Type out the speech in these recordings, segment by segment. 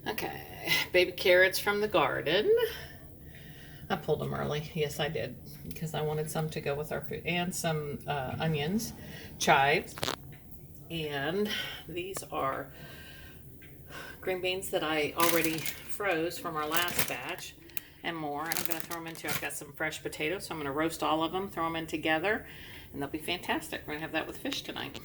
Okay, baby carrots from the garden. I pulled them early. Yes, I did, because I wanted some to go with our food. And some onions, chives. And these are green beans that I already froze from our last batch and more. And I'm going to throw them into, I've got some fresh potatoes, so I'm going to roast all of them, throw them in together, and they'll be fantastic. We're going to have that with fish tonight.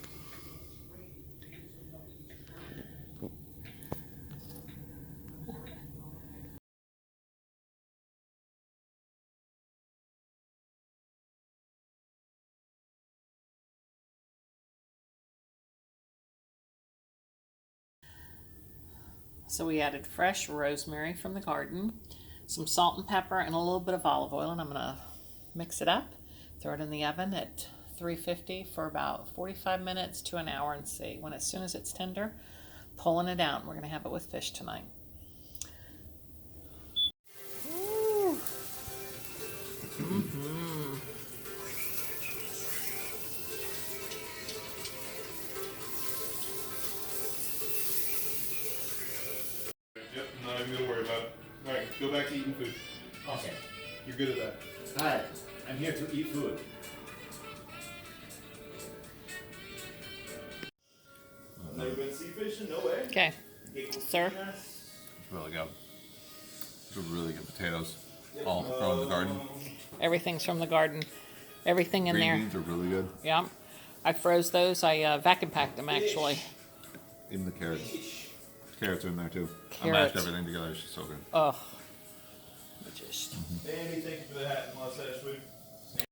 So we added fresh rosemary from the garden, some salt and pepper, and a little bit of olive oil, and I'm going to mix it up, throw it in the oven at 350 for about 45 minutes to an hour, and see when as soon as it's tender, pulling it out. We're going to have it with fish tonight. Ooh. Mm-hmm. Yep, not even gonna worry about it. Alright, go back to eating food. Okay. You're good at that. Hi, I'm here to eat food. Never been sea fishing? No way. Okay, sir. It's really good. These are really good potatoes. All from the garden. Everything's from the garden. Everything in there. Green beans are really good. Yeah, I froze those. I vacuum packed them actually. Even the carrots. Carrots are in there too. I Carrots. mashed everything together. It's just so good. Oh, just. Andy, thank you for the hat and mustache food.